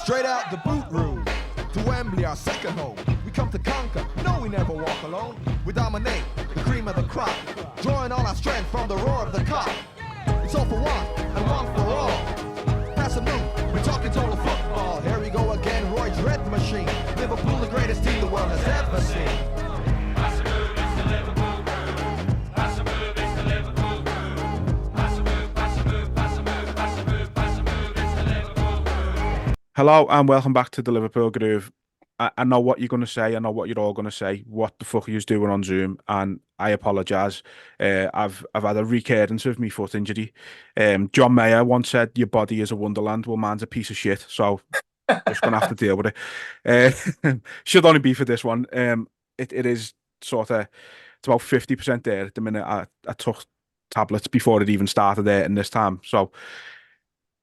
Straight out the boot room to Wembley, our second home. We come to conquer, no, we never walk alone. We dominate, the cream of the crop, drawing all our strength from the roar of the cock. It's all for one and one for all. Pass a move, we're talking total football. Here we go again, Roy's red machine. Liverpool, the greatest team the world has ever seen. Pass a move, it's the Liverpool crew. Pass a move, it's the Liverpool crew. Pass a move, pass a move, pass a move, pass a move, pass a move, it's the Liverpool crew. Hello and welcome back to the Liverpool Groove. I know what you're going to say. I know what you're all going to say. What the fuck are you doing on Zoom? And I apologise. I've had a recurrence of my foot injury. John Mayer once said, "Your body is a wonderland." Well, mine's a piece of shit. So just going to have to deal with it. Should only be for this one. It is sort of, it's about 50% there at the minute. I took tablets before it even started there in this time. So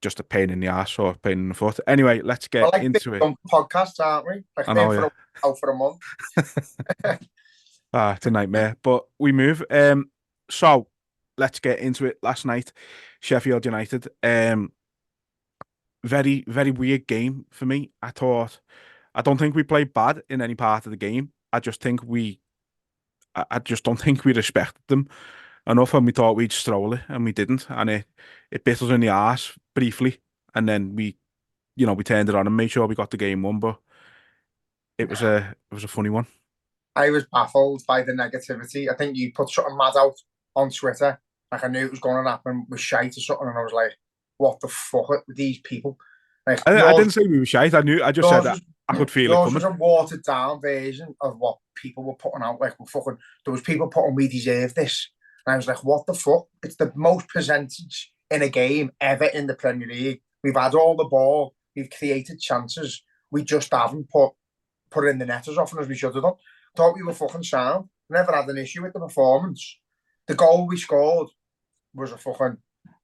just a pain in the ass or a pain in the foot. Anyway, let's get into it. Podcasts, aren't we? Like I know, out for a month. It's a nightmare, but we move. So let's get into it. Last night, Sheffield United. Very, very weird game for me. I don't think we played bad in any part of the game. I just don't think we respected them enough, and we thought we'd stroll it, and we didn't, and it bit us in the arse briefly, and then we turned it on and made sure we got the game won. But it was a funny one. I was baffled by the negativity. I think you put something mad out on Twitter, like I knew it was going to happen with shite or something, and I was like, "What the fuck with these people?" Like, I didn't say we were shite. I just said that I could feel it coming. Yours was a watered down version of what people were putting out. Like, there was people putting, "We deserve this." And I was like, what the fuck? It's the most percentage in a game ever in the Premier League. We've had all the ball. We've created chances. We just haven't put it in the net as often as we should have done. Thought we were fucking sound. Never had an issue with the performance. The goal we scored was a fucking,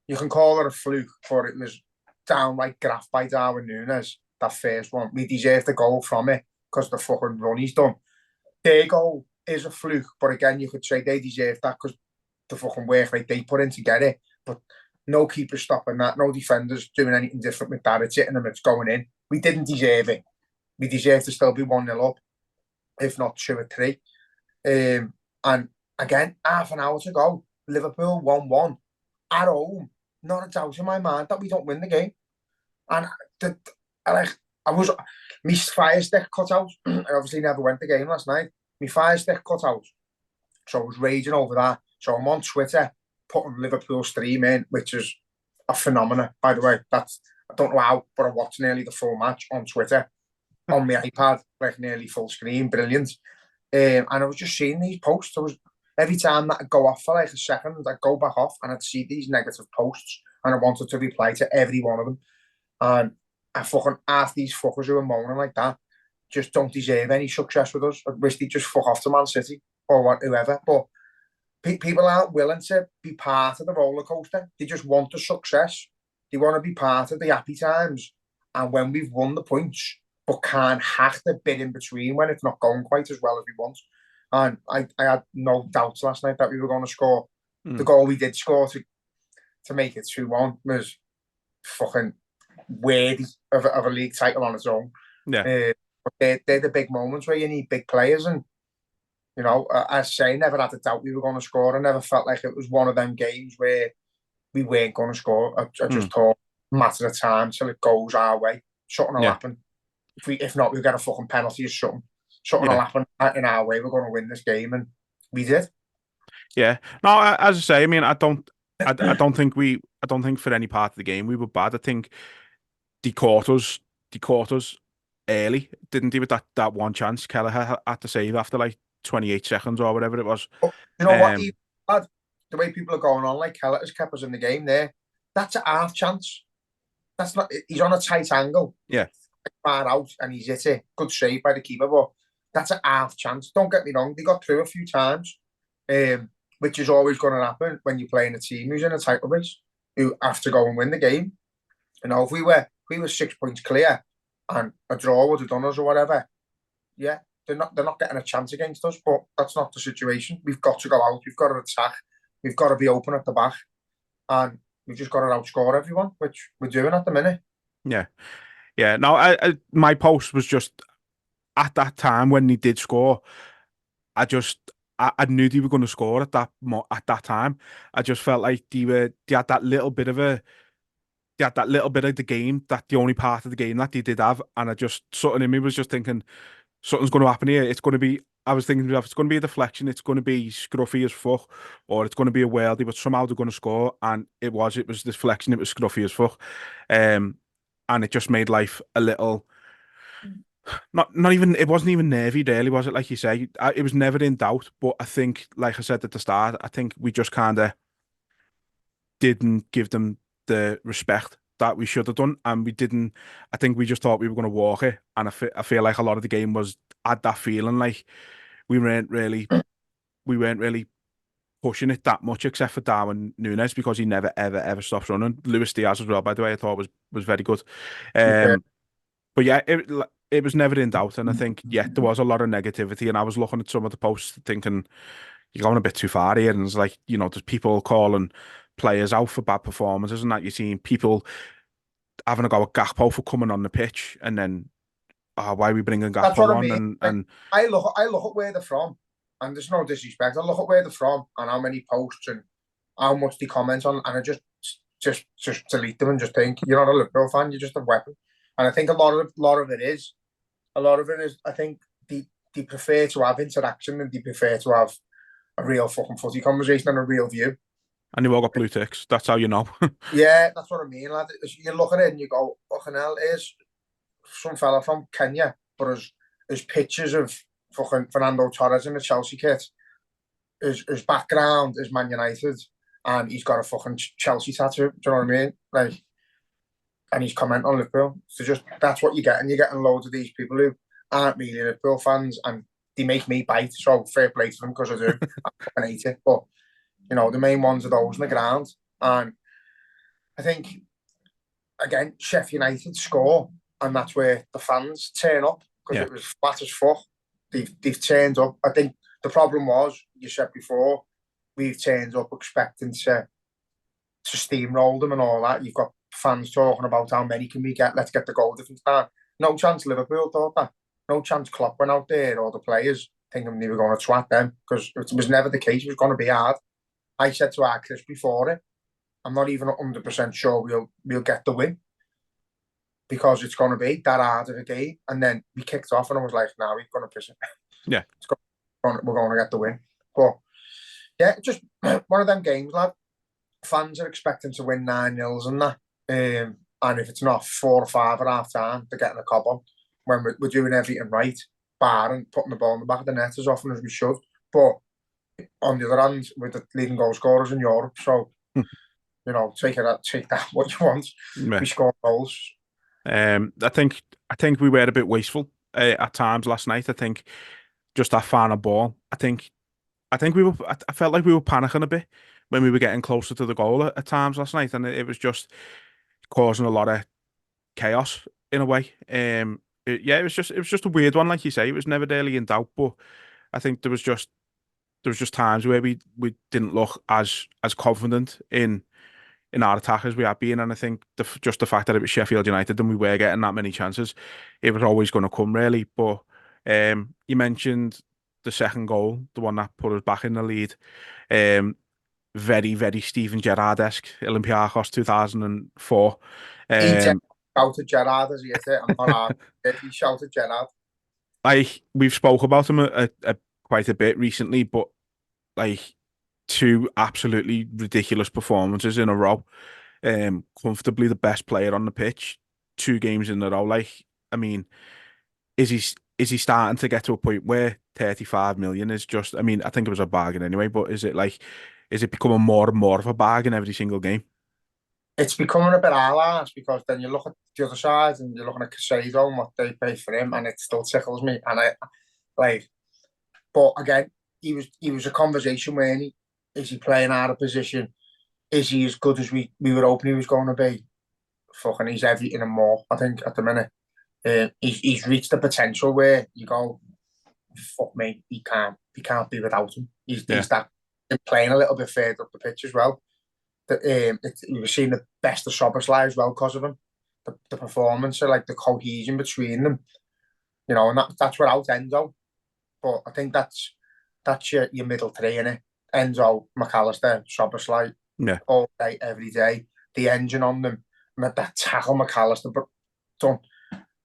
you can call it a fluke, but it was downright graft by Darwin Núñez, that first one. We deserved the goal from it because the fucking run he's done. Their goal is a fluke, but again, you could say they deserved that because the fucking work like they put in to get it, but no keeper stopping that, no defenders doing anything different with that. It's hitting them, it's going in. We didn't deserve it. We deserve to still be 1-0 up, if not 2 or 3. And again, half an hour to go, Liverpool 1-1 at home. Not a doubt in my mind that we don't win the game. And my fire stick cut out. I obviously never went the game last night. My fire stick cut out, so I was raging over that. So I'm on Twitter putting Liverpool stream in, which is a phenomenon, by the way. I don't know how, but I watched nearly the full match on Twitter on my iPad, like nearly full screen, brilliant. And I was just seeing these posts. Every time that I'd go off for like a second, I'd go back off and I'd see these negative posts, and I wanted to reply to every one of them. And I fucking, half these fuckers who are moaning like that just don't deserve any success with us. I wish they'd just fuck off to Man City or whoever. But people aren't willing to be part of the roller coaster. They just want the success. They want to be part of the happy times. And when we've won the points, but can't hack the bit in between when it's not going quite as well as we want. And I had no doubts last night that we were going to score. The goal we did score to make it 2-1 was fucking worthy of a league title on its own. Yeah. But they're the big moments where you need big players, and you know, I say, never had a doubt we were going to score. I never felt like it was one of them games where we weren't going to score. I just thought, matter of time till it goes our way. Something will happen. If not, we'll get a fucking penalty or something. Something will happen in our way. We're going to win this game, and we did. Yeah. No, as I say, I mean, I don't think for any part of the game we were bad. I think they caught us early, didn't they? With that one chance Kelleher had to save after like 28 seconds or whatever it was. Oh, you know what? The way people are going on, like Kelleher has kept us in the game there. That's a half chance. That's not. He's on a tight angle. Yeah. Far out, and he's hit it. Good save by the keeper, but that's a half chance. Don't get me wrong. They got through a few times, which is always going to happen when you're playing a team who's in a title race, who have to go and win the game. You know, if we were 6 points clear and a draw would have done us or whatever, yeah, they're not getting a chance against us. But that's not the situation. We've got to go out. We've got to attack. We've got to be open at the back, and we've just got to outscore everyone, which we're doing at the minute. Yeah. Yeah, no, my post was just at that time when he did score. I knew they were going to score at that time. I just felt like they had that little bit of the game, that the only part of the game that they did have, and I just something in me was just thinking something's going to happen here. It's going to be. I was thinking if it's going to be a deflection, it's going to be scruffy as fuck, or it's going to be a worldie, but somehow they're going to score, and it was. It was deflection. It was scruffy as fuck, and it just made life a little. Not even, it wasn't even nervy really, was it? Like you say, it was never in doubt. But I think, like I said at the start, I think we just kind of didn't give them the respect that we should have done, and we didn't. I think we just thought we were going to walk it, and I feel like a lot of the game had that feeling like we weren't really pushing it that much, except for Darwin Núñez, because he never ever stops running. Luis Diaz as well, by the way, I thought was very good. But yeah, it was never in doubt, and I think there was a lot of negativity, and I was looking at some of the posts thinking you're going a bit too far here, and it's like, there's people calling players out for bad performances, and that you're seeing people having a go at Gakpo for coming on the pitch, and then why are we bringing That's Gakpo what I on? mean. And I look at where they're from, and there's no disrespect. I look at where they're from and how many posts and how much they comment on, and I just delete them and just think, you're not a Liverpool fan, you're just a weapon. And I think a lot of it is, I think they prefer to have interaction, and they prefer to have a real fucking footy conversation and a real view. And you all got blue ticks. That's how you know. Yeah, that's what I mean, lad. You look at it and you go, fucking hell, here's some fella from Kenya, but his pictures of fucking Fernando Torres in the Chelsea kit, his background is Man United, and he's got a fucking Chelsea tattoo. Do you know what I mean? Like, and he's commenting on Liverpool. So just that's what you get, and you're getting loads of these people who aren't really Liverpool fans, and they make me bite. So fair play to them, because I do. I fucking hate it, but the main ones are those on the ground. And I think, again, Sheff United score, and that's where the fans turn up, because it was flat as fuck. They've turned up. I think the problem was, you said before, we've turned up expecting to steamroll them and all that. You've got fans talking about how many can we get, let's get the goal difference down. No chance Liverpool thought that. No chance Klopp went out there, or the players, thinking they were going to twat them, because it was never the case. It was going to be hard. I said to our Chris before it, I'm not even 100% sure we'll get the win, because it's going to be that hard of a game. And then we kicked off, and I was like, "Now we're going to piss it. Yeah, we're going to get the win." But yeah, just one of them games, lad. Fans are expecting to win 9-0 and that, and if it's not 4 or 5 at half time, they're getting a cob on, when we're doing everything right, barring putting the ball in the back of the net as often as we should. But on the other hand, we're the leading goal scorers in Europe, so take that what you want. We score goals. I think we were a bit wasteful at times last night. I think just that final ball. I felt like we were panicking a bit when we were getting closer to the goal at times last night, and it was just causing a lot of chaos in a way. It was just a weird one, like you say. It was never really in doubt, but I think there was just times where we didn't look as confident in our attack as we have been, and I think just the fact that it was Sheffield United and we were getting that many chances, it was always going to come really. But you mentioned the second goal, the one that put us back in the lead. Very, very Steven Gerrard-esque, Olympiacos 2004. He shouted Gerrard as he hit it. I'm not he shouted Gerrard. We've spoke about him quite a bit recently, but like, 2 absolutely ridiculous performances in a row. Comfortably the best player on the pitch, 2 games in a row. Like, I mean, is he starting to get to a point where 35 million is just, I mean, I think it was a bargain anyway, but is it becoming more and more of a bargain every single game? It's becoming a bit alarming, because then you look at the other side and you're looking at Casado and what they pay for him, and it still tickles me. And but again, he was a conversation where is he playing out of position? Is he as good as we were hoping he was going to be? Fucking, he's everything and more, I think, at the minute. He's reached the potential where you go, fuck me, he can't be without him. He's that playing a little bit further up the pitch as well. We were seeing the best of Szoboszlai as well because of him. the performance, like the cohesion between them, you know, and that's without Enzo. But I think that's your middle three, innit? Enzo, Mac Allister, Szoboszlai, all day, every day. The engine on them, that tackle Mac Allister done,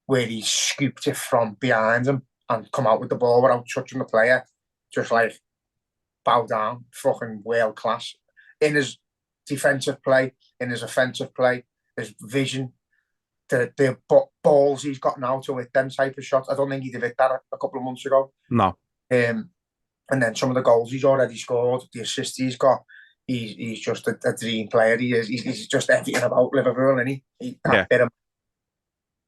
where he scooped it from behind him and come out with the ball without touching the player, just like bow down, fucking world class. In his defensive play, in his offensive play, his vision, the balls he's got now to hit them type of shots. I don't think he'd have hit that a couple of months ago. No. And then some of the goals he's already scored, the assists he's got, he's just a dream player. He is. He's just everything about Liverpool, isn't he?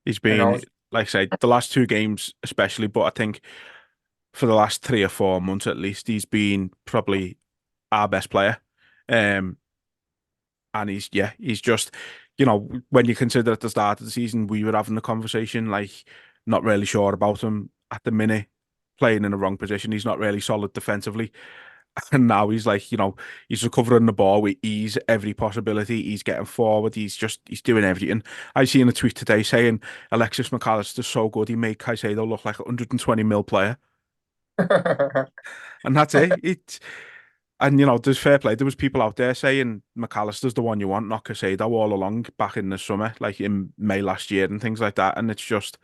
He's been, like I say, the last 2 games especially, but I think for the last 3 or 4 months at least, he's been probably our best player. And he's just, you know, when you consider at the start of the season, we were having a conversation, like, not really sure about him at the minute, playing in the wrong position. He's not really solid defensively. And now he's like, you know, he's recovering the ball with ease, every possibility. He's getting forward. He's doing everything. I seen a tweet today saying Alexis Mac Allister's so good, he made Caicedo look like a 120 mil player. And that's it. And, you know, there's fair play. There was people out there saying Mac Allister's the one you want, not Caicedo, all along back in the summer, like in May last year and things like that. And it's just...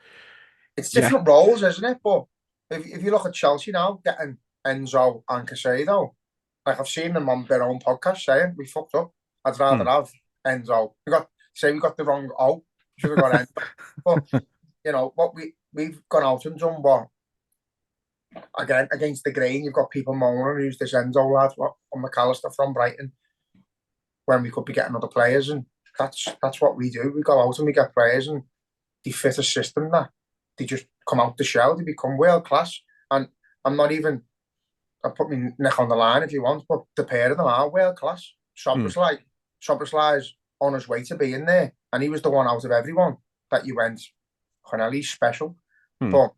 It's different roles, isn't it? But if you look at Chelsea now, getting Enzo and Caicedo, like I've seen them on their own podcast saying, we fucked up. I'd rather have Enzo. We got the wrong O. Should have got Enzo. But, you know, what we've gone out and done what? Again, against the grain, you've got people moaning, who's this Enzo lad, on Mac Allister from Brighton, when we could be getting other players, and that's what we do. We go out and we get players, and they fit a system that they just come out the shell, they become world class. And I'm not even, I put my neck on the line if you want, but the pair of them are world class. Szoboszlai's on his way to being there, and he was the one out of everyone that you went, he's special. But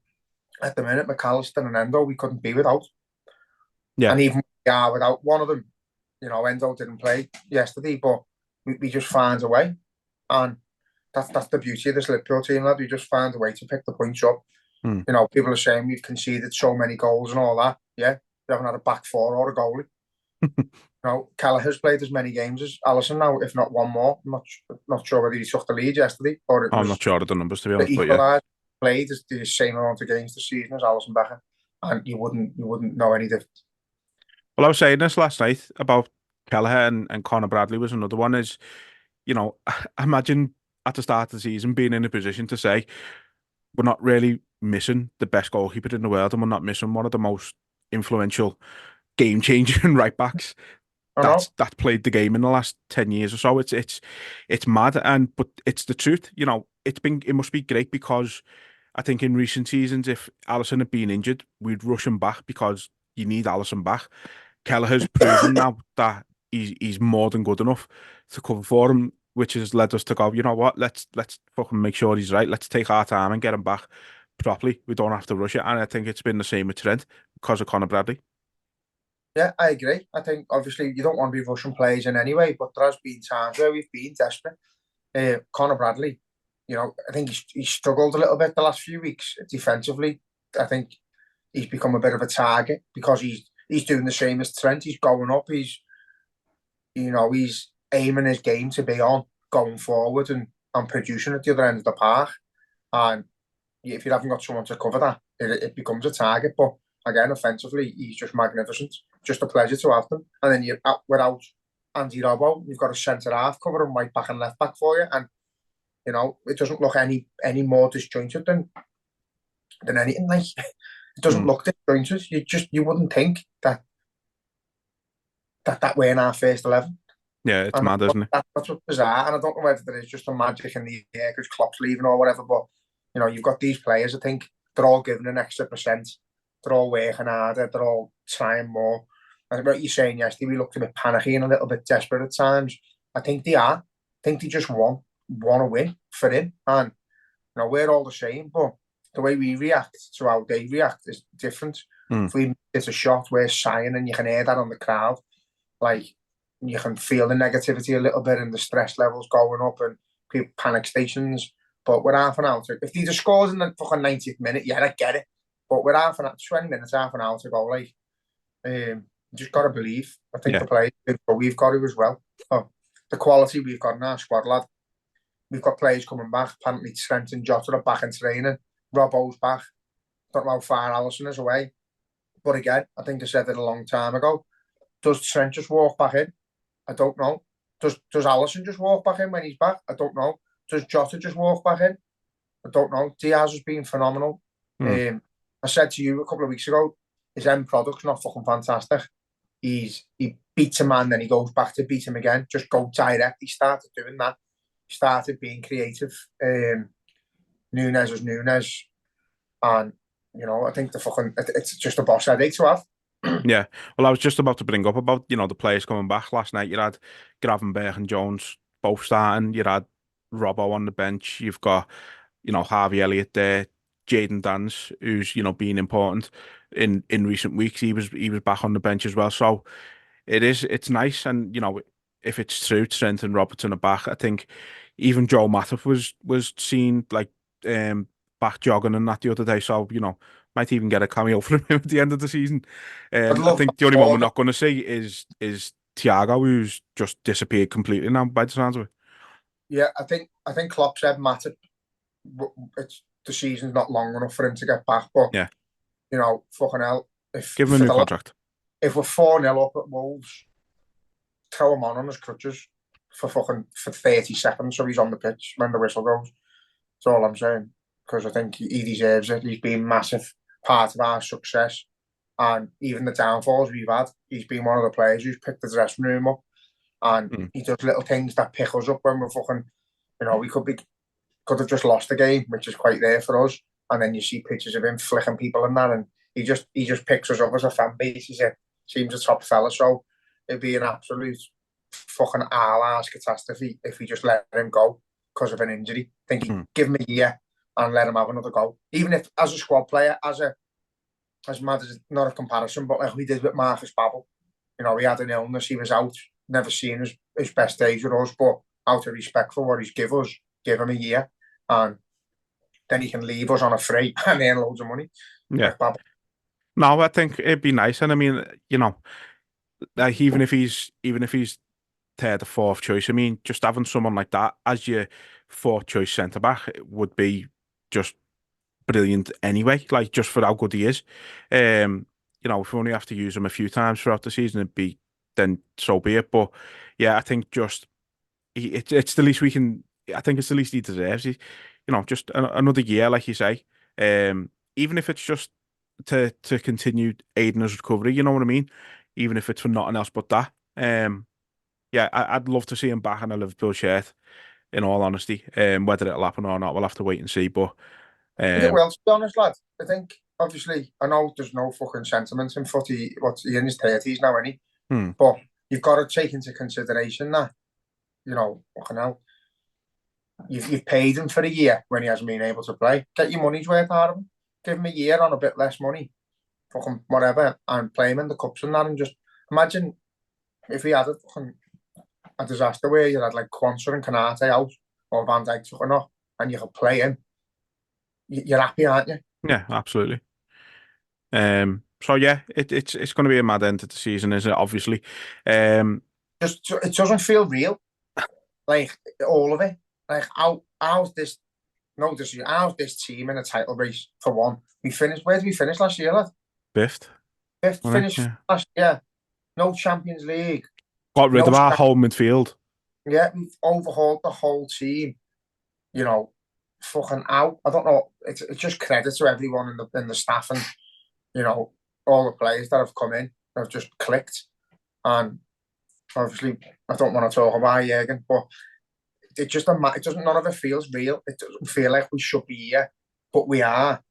at the minute, Mac Allister and Endo, we couldn't be without. Yeah. And even without one of them, you know, Endo didn't play yesterday, but we just find a way. And that's the beauty of this Liverpool team, lad. We just find a way to pick the points up. You know, people are saying we've conceded so many goals and all that. Yeah, we haven't had a back four or a goalie. You know, Kelleher's played as many games as Alisson now, if not one more. I'm not sure whether he took the lead yesterday. I'm not sure of the numbers, to be honest, but yeah. Played the same amount of games this season as Alisson Becker, and you wouldn't know any different. Well, I was saying this last night about Kelleher and Conor Bradley was another one. Is, you know, imagine at the start of the season being in a position to say we're not really missing the best goalkeeper in the world, and we're not missing one of the most influential, game-changing right backs that played the game in the last 10 years or so. It's mad, but it's the truth. You know, it must be great, because I think in recent seasons, if Alisson had been injured, we'd rush him back because you need Alisson back. Kelleher's proven now that he's more than good enough to cover for him, which has led us to go, you know what, let's fucking make sure he's right. Let's take our time and get him back properly. We don't have to rush it. And I think it's been the same with Trent because of Conor Bradley. Yeah, I agree. I think obviously you don't want to be rushing players in anyway, but there has been times where we've been desperate. Conor Bradley, you know, I think he's struggled a little bit the last few weeks defensively. I think he's become a bit of a target because he's doing the same as Trent. He's going up. He's aiming his game to be on going forward and producing at the other end of the park. And if you haven't got someone to cover that, it becomes a target. But again, offensively, he's just magnificent. Just a pleasure to have them. And then you're without Andy Robbo, you've got a centre half covering right back and left back for you. And you know, it doesn't look any more disjointed than anything. Like, it doesn't look disjointed. You wouldn't think that we're in our first 11. Yeah, it's mad, isn't it? That's what's bizarre. And I don't know whether there is just a magic in the air because Klopp's leaving or whatever. But you know, you've got these players. I think they're all giving an extra %. They're all working harder. They're all trying more. And what you're saying yesterday, we looked a bit panicky and a little bit desperate at times. I think they are. I think they just want to win for him. And you know, we're all the same, but the way we react to how they react is different. If we miss a shot, we're sighing, and you can hear that on the crowd. Like, you can feel the negativity a little bit and the stress levels going up and people panic stations. But we're half an hour. If they'd have scored in the fucking 90th minute, yeah, I get it. But we're 20 minutes, half an hour to go. Like, just got to believe. I think the players, but we've got to as well. Oh, the quality we've got in our squad, lad. We've got players coming back. Apparently, Trent and Jota are back in training. Robbo's back. Don't know how far Alisson is away. But again, I think I said it a long time ago. Does Trent just walk back in? I don't know. Does Alisson just walk back in when he's back? I don't know. Does Jota just walk back in? I don't know. Diaz has been phenomenal. I said to you a couple of weeks ago, his end product's not fucking fantastic. He beats a man, then he goes back to beat him again. Just go direct. He started doing that. He started being creative. Nunes was Nunes. And, you know, I think it's just a boss headache to have. Yeah. Well, I was just about to bring up about, you know, the players coming back last night. You had Gravenberch and Jones both starting. You had Robbo on the bench. You've got, you know, Harvey Elliott there. Jayden Dance, who's, you know, been important in recent weeks. He was back on the bench as well. So it's nice. And, you know, if it's true, Trent and Robertson are back. I think even Joe Matip was seen like back jogging and that the other day. So, you know, might even get a cameo from him at the end of the season. I think the only one we're not going to see is Thiago, who's just disappeared completely now by the sounds of it. Yeah, I think Klopp said Matip, the season's not long enough for him to get back. But yeah, you know, fucking hell, give him a new contract. If we're 4-0 up at Wolves, throw him on his crutches for 30 seconds so he's on the pitch when the whistle goes. That's all I'm saying. Because I think he deserves it. He's been a massive part of our success. And even the downfalls we've had, he's been one of the players who's picked the dressing room up. And he does little things that pick us up when we're fucking, you know, we could have just lost the game, which is quite there for us. And then you see pictures of him flicking people and that, and he just picks us up as a fan base. Seems a top fella, so it'd be an absolute fucking ass catastrophe if we just let him go because of an injury. I think he'd give him a year and let him have another go. Even if, as a squad player, as mad as not a comparison, but like we did with Marcus Babbel. You know, he had an illness, he was out, never seen his best days with us, but out of respect for what he's give us, give him a year, and then he can leave us on a free and earn loads of money. Yeah. No, I think it'd be nice, and I mean, you know, like even if he's third or fourth choice, I mean, just having someone like that as your fourth choice centre back would be just brilliant anyway. Like just for how good he is. You know, if we only have to use him a few times throughout the season, then so be it. But yeah, I think just it's the least we can. I think it's the least he deserves. You know, just another year, like you say. Even if it's just to continue aiding his recovery, you know what I mean? Even if it's for nothing else but that. Yeah, I'd love to see him back in a Liverpool shirt, in all honesty. Whether it'll happen or not, we'll have to wait and see. But well, to be honest, lad, I think obviously I know there's no fucking sentiment in footy. What's he in his 30s now, isn't he? But you've got to take into consideration that, you know, fucking hell, you've paid him for a year when he hasn't been able to play. Get your money's worth out of him. Give him a year on a bit less money, fucking whatever, and play him in the cups and that. And just imagine if he had a disaster where you had like Quansah and Canate out, or Van Dijk took off, and you could play him. You're happy, aren't you? Yeah, absolutely. So yeah, it's going to be a mad end to the season, isn't it? Obviously, just it doesn't feel real, like all of it. Like how's this? No, how's this team in a title race for one? Where did we finish last year, lad? Fifth finish last year. No Champions League. Got rid of our whole midfield. Yeah, we've overhauled the whole team. You know, fucking out. I don't know. It's just credit to everyone in the staff and, you know, all the players that have come in have just clicked. And obviously, I don't want to talk about Jurgen, but it doesn't. None of it feels real. It doesn't feel like we should be here, but we are.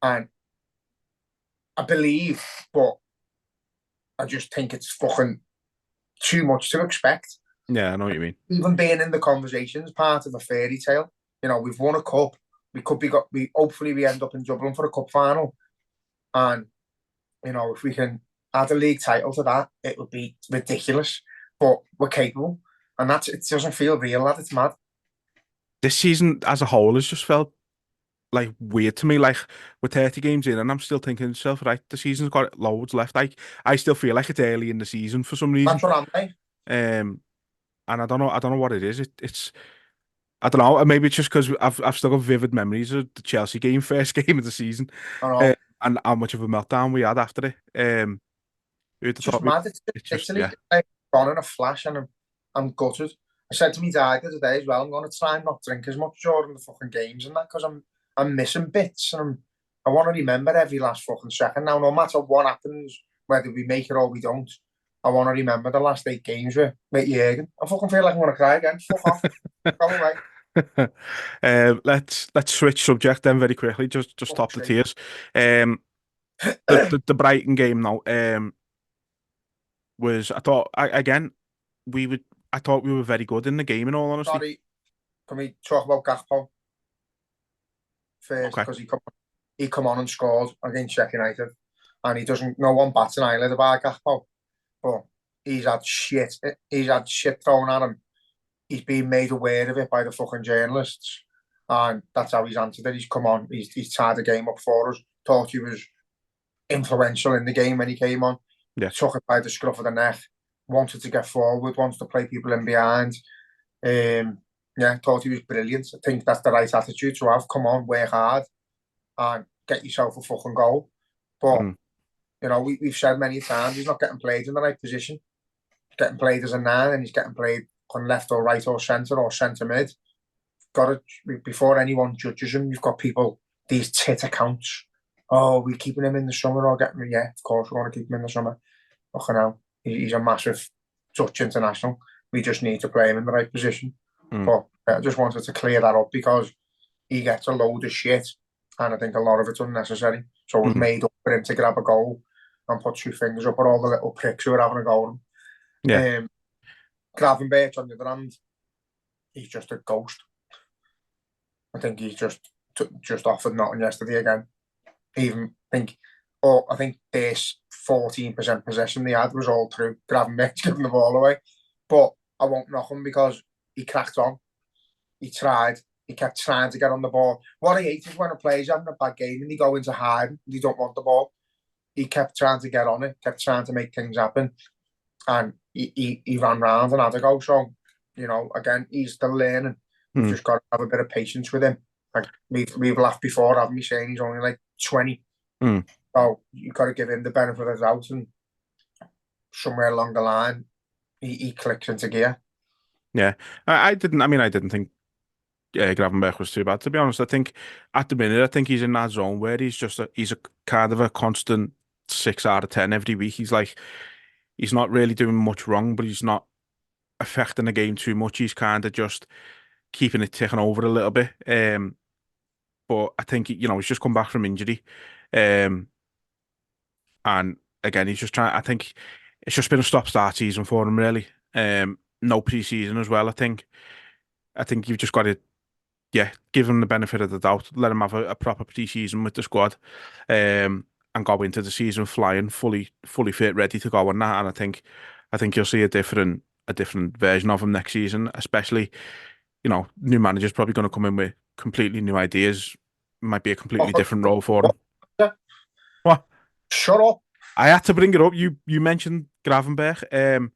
And I believe, but I just think it's fucking too much to expect. Yeah, I know what you mean. Even being in the conversations, part of a fairy tale. You know, we've won a cup. Hopefully we end up in Dublin for a cup final. And, you know, if we can add a league title to that, it would be ridiculous. But we're capable. And it doesn't feel real, lad. It's mad. this season as a whole has just felt like weird to me. Like we're 30 games in, and I'm still thinking to myself, right, the season's got loads left. I still feel like it's early in the season for some reason. That's what I'm like. Um, and I don't know what it is. It's I don't know. Maybe it's just because I've still got vivid memories of the Chelsea game, first game of the season, I uh, know. and how much of a meltdown we had after it. Who'd have It's just thought we? mad. It's It's just literally yeah. it's like gone in a flash, and I'm gutted. I said to me dad the other day as well, I'm going to try and not drink as much during the fucking games and that because I'm missing bits and I want to remember every last fucking second now, no matter what happens, whether we make it or we don't. I want to remember the last 8 games with Jurgen. I fucking feel like I'm going to cry again. Fuck off. Go away. Let's switch subject then very quickly. Just stop Fuck's the sake. tears. Um, the Brighton game now. Was I thought again we would I thought we were very good in the game in all honesty. Sorry, can we talk about Gakpo first? Okay. Because he come on and scored against Sheff United, and he doesn't. No one bats an eyelid about Gakpo, but he's had shit. He's had shit thrown at him. He's been made aware of it by the fucking journalists, and that's how he's answered it. He's come on. He's tied the game up for us. Thought he was influential in the game when he came on. Yeah. Took it by the scruff of the neck. Wanted to get forward. Wants to play people in behind. Yeah, thought he was brilliant. I think that's the right attitude to have. Come on, work hard, and get yourself a fucking goal. But you know, we've said many times he's not getting played in the right position. He's getting played as a 9, and he's getting played on left or right or centre mid. Got to before anyone judges him. You've got people these tit accounts. Oh, we're keeping him in the summer or getting him. Yeah, of course we want to keep him in the summer. Fucking hell, he's a massive Dutch international. We just need to play him in the right position. But I just wanted to clear that up because he gets a load of shit, and I think a lot of it's unnecessary. So it was made up for him to grab a goal and put 2 fingers up at all the little pricks who were having a go at him. Gravenberch, on the other hand, he's just a ghost. I think he's just offered nothing yesterday again. I think this 14% possession they had was all through Gravenberch giving the ball away. But I won't knock him because he cracked on. He tried. He kept trying to get on the ball. What I hate is when a player's having a bad game and they go into hide and they don't want the ball. He kept trying to get on it, kept trying to make things happen. And he ran round and had a go. So, you know, again, he's still learning. You've just got to have a bit of patience with him. Like we've laughed before, haven't we, saying he's only like 20. So you've got to give him the benefit of the doubt, and somewhere along the line, he clicks into gear. Yeah, I didn't think Gravenberch was too bad, to be honest. I think at the minute, I think he's in that zone where he's a kind of a constant 6 out of 10 every week. He's not really doing much wrong, but he's not affecting the game too much. He's kind of just keeping it ticking over a little bit. But I think he's just come back from injury, and again he's just trying. I think it's just been a stop-start season for him, really. No pre-season as well. I think you've just got to give him the benefit of the doubt, let him have a proper pre-season with the squad, and go into the season flying, fully fit, ready to go on that. And I think you'll see a different version of him next season, especially. New manager's probably going to come in with completely new ideas. Might be a completely different role for him. What? Shut up. I had to bring it up. You mentioned Gravenberch.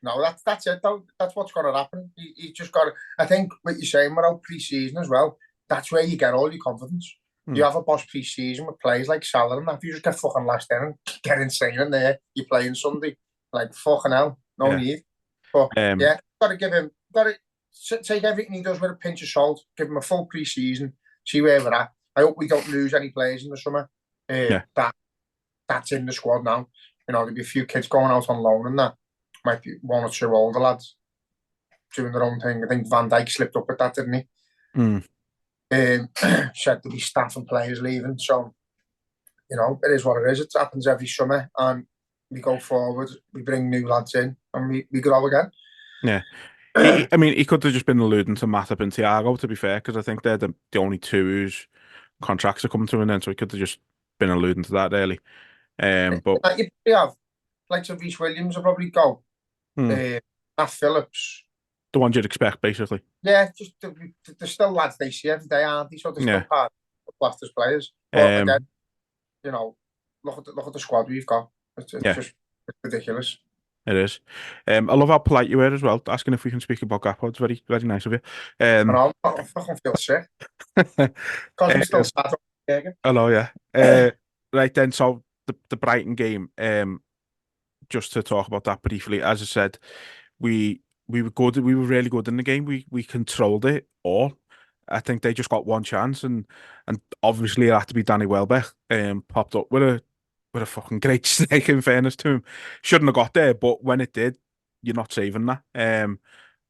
No, that's it though. That's what's going to happen. He's just got to. I think what you're saying about pre-season as well. That's where you get all your confidence. You have a boss pre-season with players like Salah and that. If you just get fucking last in and get insane in there, you're playing Sunday. Like fucking hell, no need. But got to give him. Got to take everything he does with a pinch of salt. Give him a full pre-season. See where we're at. I hope we don't lose any players in the summer. That's in the squad now. There'll be a few kids going out on loan and that. Might be 1 or 2 older lads doing their own thing. I think Van Dijk slipped up with that, didn't he? Said there'll be staff and players leaving. So, it is what it is. It happens every summer, and we go forward. We bring new lads in, and we grow again. Yeah. He could have just been alluding to Matip and Thiago, to be fair, because I think they're the only 2 whose contracts are coming to an end, so he could have just been alluding to that, really. But you have, like, Reece Williams will probably go. Matt Phillips, The ones you'd expect, basically. Yeah, just there's still lads they see every day, aren't they? So they're still part of Leicester's players. But again, you know, look at the squad we've got. It's just ridiculous. It is. I love how polite you were as well, asking if we can speak about Gakpo. It's very, very nice of you. I know, I fucking feel sick. Because I'm still sad. I know, yeah. Right then, so the Brighton game, just to talk about that briefly, as I said, we were good. We were really good in the game. We controlled it all. I think they just got one chance, and obviously it had to be Danny Welbeck. Popped up with a fucking great snake. In fairness to him, shouldn't have got there, but when it did, you're not saving that.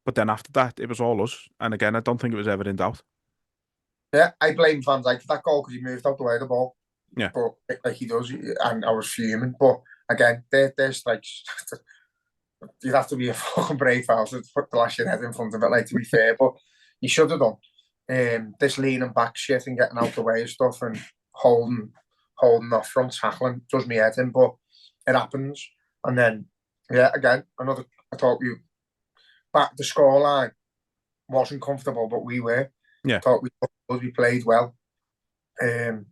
But then after that, it was all us. And again, I don't think it was ever in doubt. Yeah, I blame Van Dijk for that goal because he moved out the way of the ball. Yeah, but like he does, and I was fuming. But again, their strikes. You'd have to be a fucking brave house to put the last your head in front of it, like, to be fair. But you should have done. This leaning back shit and getting out the way of stuff and holding off from tackling does me head in, but it happens. And then, yeah, again, I thought the scoreline wasn't comfortable, but we were. Yeah. I thought we played well. And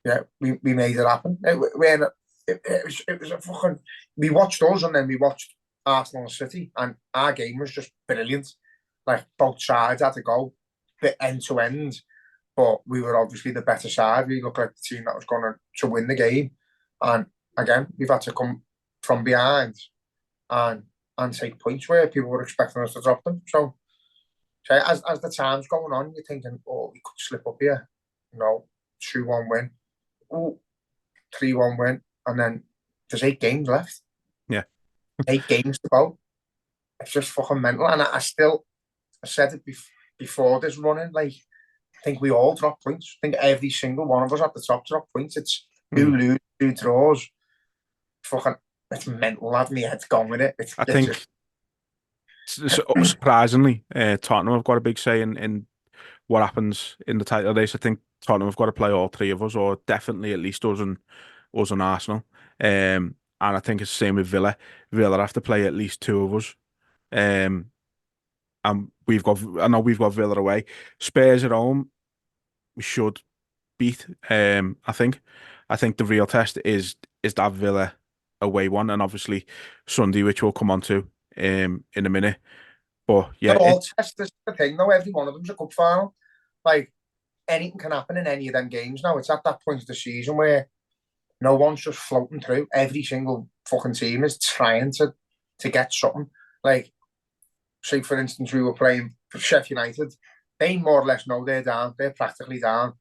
yeah, we made it happen. It was a fucking. We watched us and then we watched Arsenal and City, and our game was just brilliant. Like both sides had to go, bit end to end, but we were obviously the better side. We looked like the team that was going to win the game, and again, we've had to come from behind and take points where people were expecting us to drop them. So as the time's going on, you're thinking, oh, we could slip up here. 2-1 win, 3-1 win. And then there's 8 games left. Yeah. 8 games to go. It's just fucking mental. And I said it before this running, like, I think we all drop points. I think every single one of us at the top drop points. It's who lose, who draws. Fucking, it's mental. Have me head gone with it. I think, surprisingly, Tottenham have got a big say in what happens in the title race. I think Tottenham have got to play all 3 of us, or definitely at least us and Arsenal. And I think it's the same with Villa. Villa have to play at least 2 of us. And I know we've got Villa away. Spurs at home, we should beat. I think the real test is that Villa away one, and obviously Sunday, which we'll come on to in a minute. But yeah, all tests. This is the thing, though. Every one of them's a cup final. Like, anything can happen in any of them games now. It's at that point of the season where no one's just floating through. Every single fucking team is trying to get something. Like, say, for instance, we were playing for Sheff United. They more or less know they're down. They're practically down.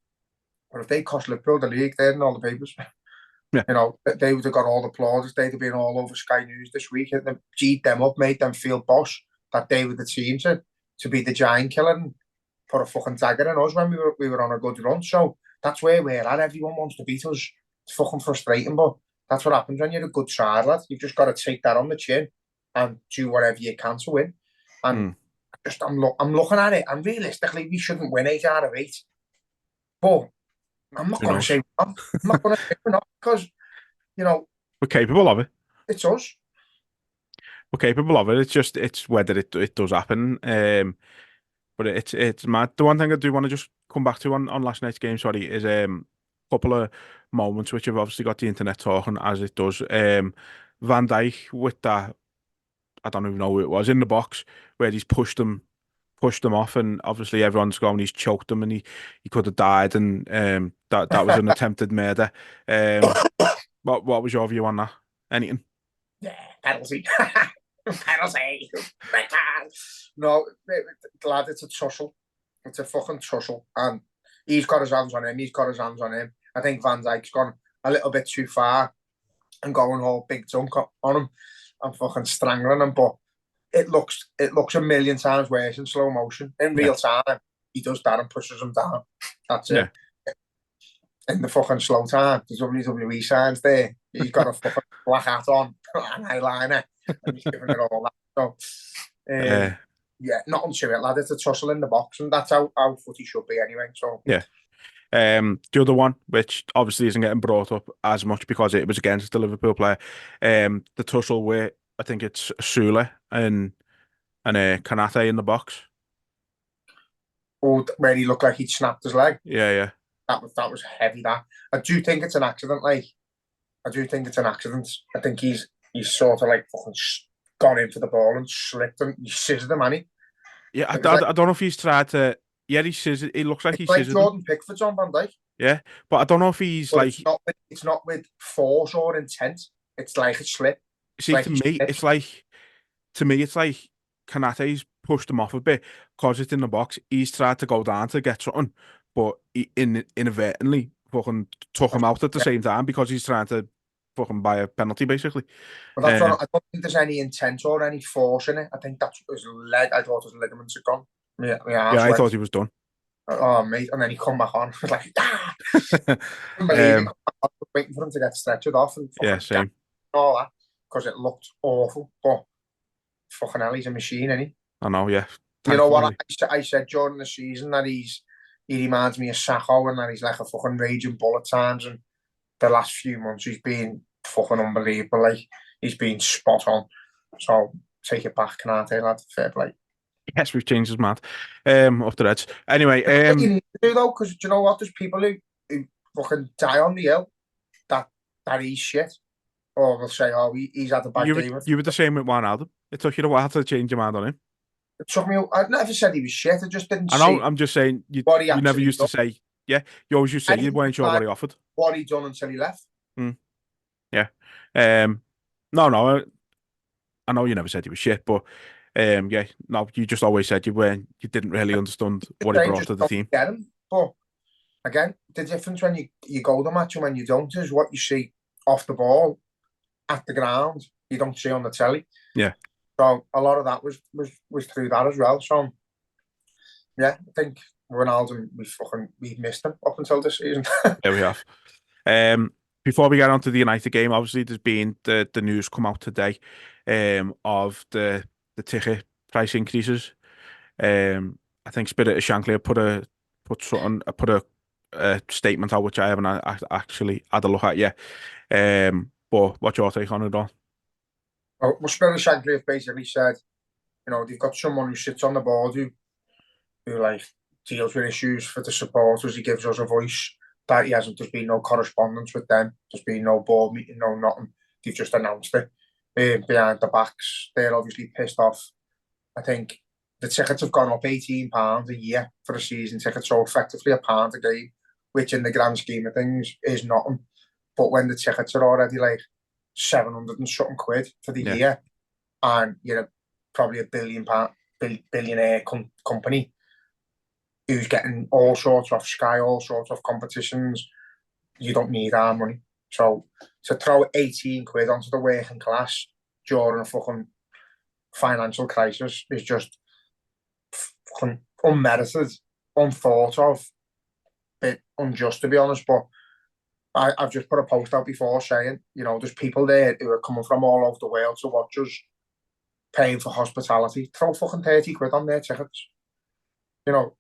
But if they cost Liverpool the league, they're in all the papers. Yeah. They would have got all the plaudits. They'd have been all over Sky News this week. And they've G'd them up, made them feel boss that they were the team to be the giant killer and put a fucking dagger in us when we were on a good run. So that's where we're at. Everyone wants to beat us. It's fucking frustrating, but that's what happens when you're a good side, lad. You've just got to take that on the chin and do whatever you can to win. And I'm looking at it, and realistically, we shouldn't win 8 out of 8. But I'm not going to say we're not. I'm not going to say we're not, because, we're capable of it. It's us. We're capable of it. It's whether it does happen. But it's mad. The one thing I do want to just come back to on last night's game, sorry, is a couple of moments which have obviously got the internet talking, as it does. Van Dijk with that, I don't even know who it was, in the box where he's pushed them off, and obviously everyone's gone, he's choked them, and he could have died, and that was an attempted murder. What was your view on that? Anything? Yeah, penalty. Penalty. No, lad, it's a tussle. It's a fucking tussle, and he's got his hands on him. I think Van Dijk's gone a little bit too far and going all big dunk on him and fucking strangling him, but it looks a million times worse in slow motion. In real time, he does that and pushes him down. That's it. In the fucking slow time, the WWE signs there. He's got a fucking black hat on and eyeliner, and he's giving it all that. So, not onto it, lad. It's a tussle in the box, and that's how footy should be anyway. So yeah. The other one, which obviously isn't getting brought up as much because it was against the Liverpool player, the tussle where I think it's Sule and and Kanate in the box. Or where he looked like he'd snapped his leg. Yeah. That was heavy. That I do think it's an accident. Like I do think it's an accident. I think he's sort of like fucking gone in for the ball and slipped and he scissored him, man. Yeah, I don't know if he's tried to. Yeah, he scissored. It looks like he like scissored Jordan Pickford's on Van Dijk. Yeah, but I don't know if he's but like. It's not with force or intent. It's like a slip. See, to me, it's like Kanate's pushed him off a bit because it's in the box. He's tried to go down to get something, but he inadvertently fucking took him out at the same time because he's trying to fucking buy a penalty, basically. But that's what, I don't think there's any intent or any force in it. I think that's his leg. I thought his ligaments had gone. Yeah, I thought he was done. Oh, mate. And then he come back on. I was like, ah! Waiting for him to get stretched off. And same. All that. Because it looked awful. But fucking hell, he's a machine, isn't he? I know, yeah. You know what I said during the season? That he reminds me of Sacco and that he's like a fucking raging bull at times. And the last few months, he's been fucking unbelievable. Like, he's been spot on. So, take it back, can't I, lad? Fair play. Yes, we've changed his mad. Off the Reds. Anyway, you need to do though, because do you know what? There's people who fucking die on the hill that he's shit, or will say, "Oh, he's had a bad game." You were the same with Wijnaldum. It took you a while to change your mind on him. It took me. I never said he was shit. I just didn't. I know. I'm just saying. You never used to say. Yeah, you always used to say you weren't sure what he offered. What he done until he left. Yeah. No. I know you never said he was shit, but. You just always said you didn't really understand what he brought to the team. Get him, but again, the difference when you go the match and when you don't is what you see off the ball at the ground. You don't see on the telly. Yeah. So a lot of that was through that as well. So yeah, I think Ronaldo, we've missed him up until this season. There we have. Before we get on to the United game, obviously there's been the news come out today of the ticket price increases. I think Spirit of Shankly put a statement out which I haven't actually had a look at yet. But what's your take on it all? Well, Spirit of Shankly have basically said, they've got someone who sits on the board who like deals with issues for the supporters. He gives us a voice. That there's been no correspondence with them. There's been no board meeting, no nothing. They've just announced it. Behind the backs, they're obviously pissed off. I think the tickets have gone up £18 a year for a season ticket, so effectively £1 a game, which in the grand scheme of things is nothing. But when the tickets are already like 700 and something quid for the year, and you're probably a billionaire company who's getting all sorts of Sky, all sorts of competitions, you don't need our money. So to throw 18 quid onto the working class during a fucking financial crisis is just fucking unmerited, unthought of, bit unjust to be honest. But I've just put a post out before saying, there's people there who are coming from all over the world to watch us, paying for hospitality. Throw fucking 30 quid on their tickets.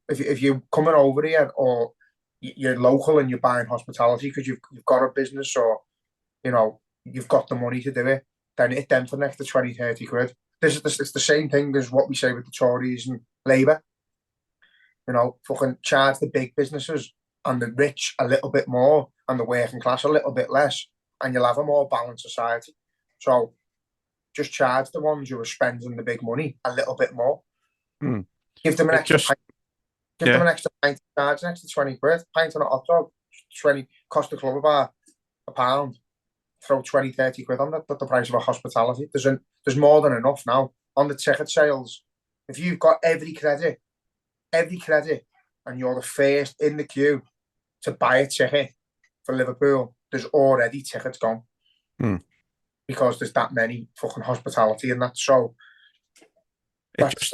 If you're coming over here or you're local and you're buying hospitality because you've got a business or you've got the money to do it, then hit them for an extra 20-30 quid. It's the same thing as what we say with the Tories and Labour. Fucking charge the big businesses and the rich a little bit more and the working class a little bit less, and you'll have a more balanced society. So just charge the ones who are spending the big money a little bit more. Give them an extra pint. Give them an extra pint, charge an extra 20 quid. Pint on a hot dog, 20, cost the club about £1. Throw 20-30 quid on the price of a hospitality. There's more than enough now on the ticket sales. If you've got every credit, and you're the first in the queue to buy a ticket for Liverpool, there's already tickets gone. Because there's that many fucking hospitality in that. So it's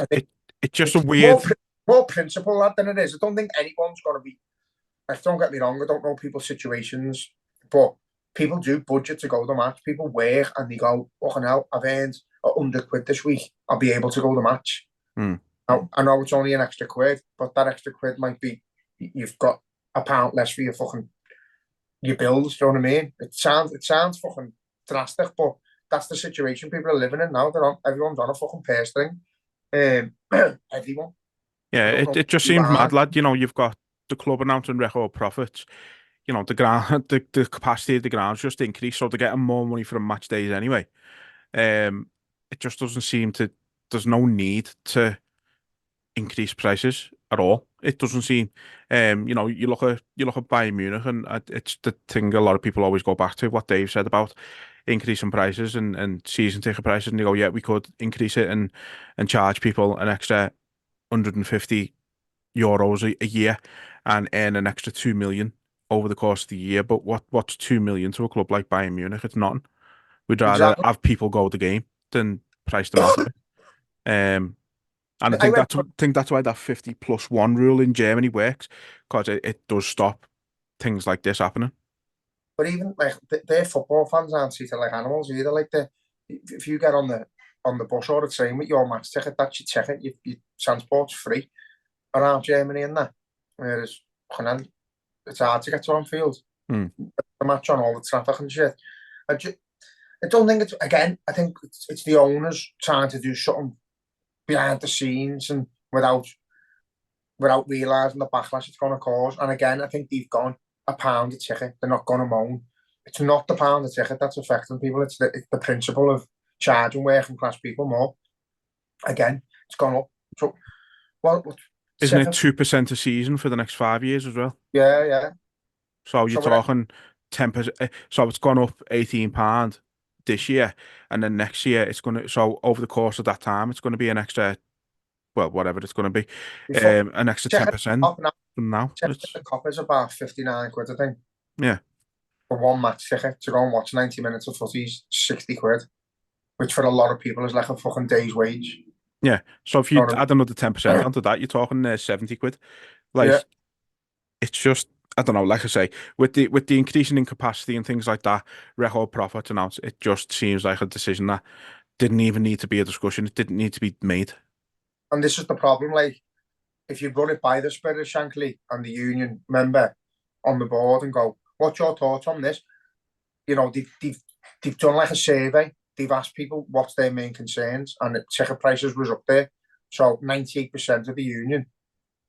just a weird... More principle that than it is. I don't think anyone's going to be... Don't get me wrong, I don't know people's situations, but people do budget to go to the match. People work and they go, fucking hell, I've earned 100 quid this week. I'll be able to go to the match. Now, I know it's only an extra quid, but that extra quid might be, you've got £1 less for your bills, do you know what I mean? It sounds fucking drastic, but that's the situation people are living in now. Everyone's on a fucking purse string. Everyone. Yeah, I don't know it just who seems are. mad, lad. You've got the club announcing record profits. The ground, the capacity of the ground's just increased, so they're getting more money from match days anyway. It just doesn't seem to. There's no need to increase prices at all. It doesn't seem. You look at Bayern Munich, and it's the thing a lot of people always go back to what Dave said about increasing prices and season ticket prices, and they go, yeah, we could increase it and charge people an extra 150 euros a year and earn an extra 2 million over the course of the year. But what's 2 million to a club like Bayern Munich? It's nothing. We'd rather Exactly. have people go to the game than price them out of it. And I I think went, that's why that 50+1 rule in Germany works, because it does stop things like this happening. but even like their football fans aren't treated like animals either. Like if you get on the bus or the train with your match ticket, that's your ticket. Your transport's free around Germany and that. Whereas, it's hard to get to Anfield. Hmm. The match on all the traffic and shit. I don't think it's, again, I think it's the owners trying to do something behind the scenes and without realising the backlash it's going to cause. And again, I think they've gone £1 a ticket. They're not going to moan. It's not the £1 a ticket that's affecting people. It's the principle of charging working class people more. Again, it's gone up. So, well, Isn't it 2% a season for the next 5 years as well? yeah. So you're So talking 10%. So it's gone up £18 this year, and then next year it's going to. So over the course of that time, it's going to be an extra, well, whatever it's going to be, an extra 10% from now. The cop is about 59 quid, I think. Yeah. For one match ticket to go and watch 90 minutes of footy is 60 quid, which for a lot of people is like a fucking day's wage. Yeah. So if you add another 10% onto that, you're talking 70 quid. Like, yeah. It's just, I don't know, like I say, with the increasing in capacity and things like that, record profits announced, it just seems like a decision that didn't even need to be a discussion. It didn't need to be made. And this is the problem, like, if you run it by the spirit of Shankly and the union member on the board and go, what's your thoughts on this? They've done like a survey. They've asked people what's their main concerns, and the ticket prices was up there. So 98% of the union,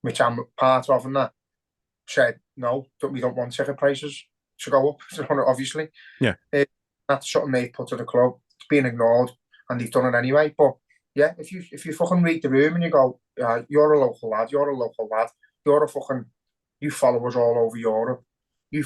which I'm part of, and that said no, we don't want ticket prices to go up. Obviously, yeah, that's something they've put to the club. It's been ignored, and they've done it anyway. But yeah, if you fucking read the room and you go, you're a local lad, you follow us all over Europe. You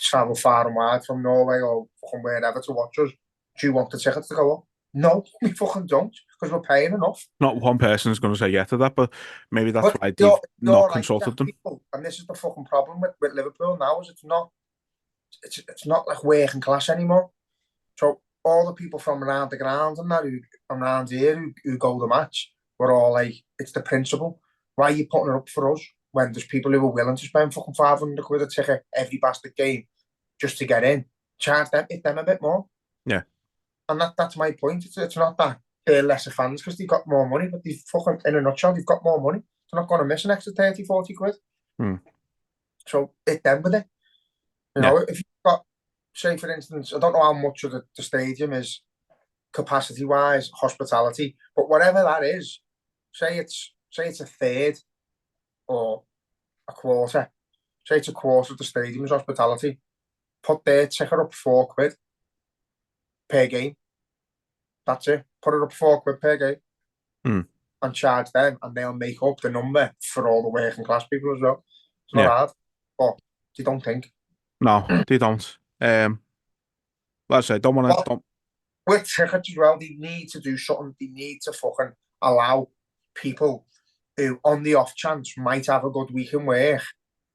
travel far and wide from Norway or fucking wherever to watch us. Do you want the tickets to go up? No, we fucking don't, because we're paying enough. Not one person is going to say yeah to that, but maybe that's why they've not consulted them. People, and this is the fucking problem with Liverpool now, is it's not like working class anymore. So all the people from around the ground and that around here who go to the match, we're all like, it's the principle. Why are you putting it up for us when there's people who are willing to spend fucking 500 quid a ticket every bastard game just to get in? Charge them a bit more. Yeah. And that's my point. It's not that they're lesser fans because they've got more money, but they've fucking, in a nutshell, they've got more money. They're not going to miss an extra 30, 40 quid. So hit them with it. You know, if you've got, say, for instance, I don't know how much of the stadium is capacity-wise, hospitality, but whatever that is, say it's a third or a quarter. Say it's a quarter of the stadium's hospitality. Put their ticket up 4 quid per game. That's it. Put it up 4 quid per game. And charge them, and they'll make up the number for all the working class people as well. It's not hard, but they don't think. No, they don't. Like I say, don't want to. With tickets as well, they need to do something. They need to fucking allow people who, on the off chance, might have a good week in work,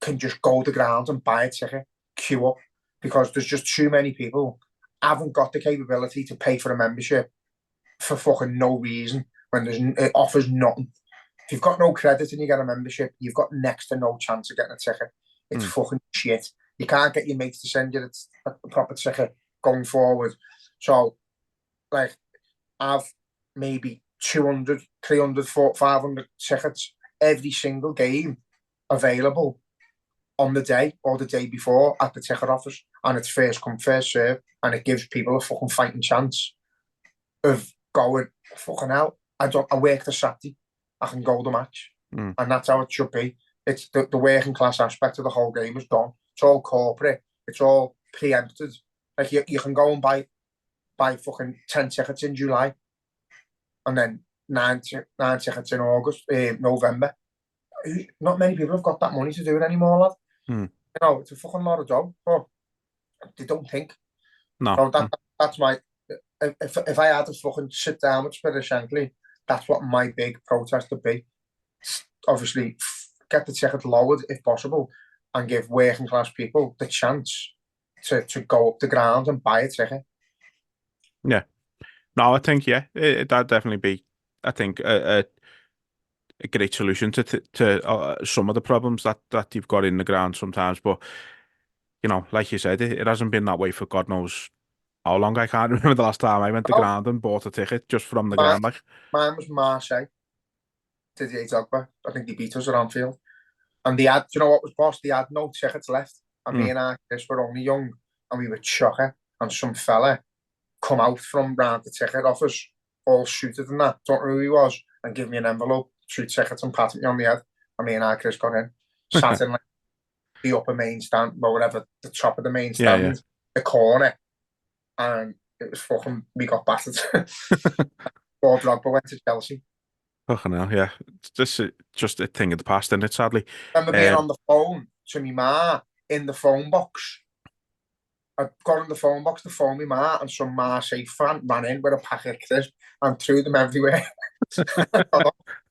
can just go to the ground and buy a ticket, queue up, because there's just too many people haven't got the capability to pay for a membership for fucking no reason when it offers nothing. If you've got no credit and you get a membership, you've got next to no chance of getting a ticket. It's fucking shit. You can't get your mates to send you a proper ticket going forward. So, like, I've maybe 200, 300, 400, 500 tickets every single game available on the day or the day before at the ticket office, and it's first come, first serve, and it gives people a fucking fighting chance of going, fucking hell, I work the Saturday, I can go to the match. Mm. And that's how it should be. It's the working class aspect of the whole game is gone. It's all corporate. It's all preempted. Like you can go and buy fucking 10 tickets in July, and then nine tickets in November. Not many people have got that money to do it anymore, lad. Mm. You know, it's a fucking lot of job, but they don't think. No. So that's my. If I had to fucking sit down with Spirit Shankly, that's what my big protest would be. Obviously, get the ticket lowered if possible, and give working class people the chance to go up the ground and buy a ticket. Yeah. No, I think that'd definitely be, I think, a great solution to some of the problems that you've got in the ground sometimes. But like you said, it hasn't been that way for God knows how long. I can't remember the last time I went to ground and bought a ticket just from the ground. Like mine was Marseille. Didier Drogba. I think they beat us at Anfield. And they had, you know what was boss? They had no tickets left. And me and Chris were only young, and we were chucking. And some fella come out from round the ticket office, all suited and that, don't know who he was, and give me an envelope, 2 tickets, and patted me on the head. And me and Chris got in, sat in like the upper main stand, or whatever, the top of the main stand, the corner, and it was fucking, we got battered. Paul Drogba went to Chelsea. Fucking hell, yeah. It's just a thing of the past, isn't it, sadly? I remember being on the phone to my ma in the phone box. I got on the phone box to phone my ma, and some Marseille fan ran in with a packet of crisps and threw them everywhere. What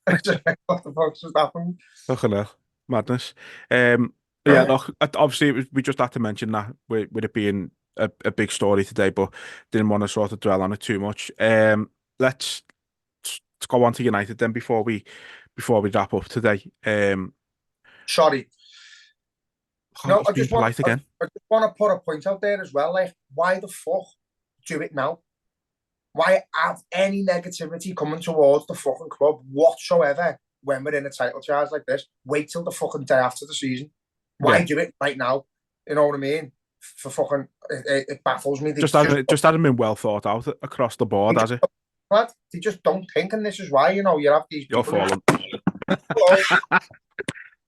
the fuck's just happened? Fucking hell. Madness. Yeah, look, obviously, we just had to mention that with it being a big story today, but didn't want to sort of dwell on it too much. Let's go on to United then before we wrap up today. Sorry. No, I just want to put a point out there as well. Like, why the fuck do it now? Why have any negativity coming towards the fucking club whatsoever when we're in a title charge like this? Wait till the fucking day after the season. Why do it right now? You know what I mean? For fucking, it baffles me. Just hasn't been well thought out across the board, has it? They just don't think, and this is why, you have these people. You're falling.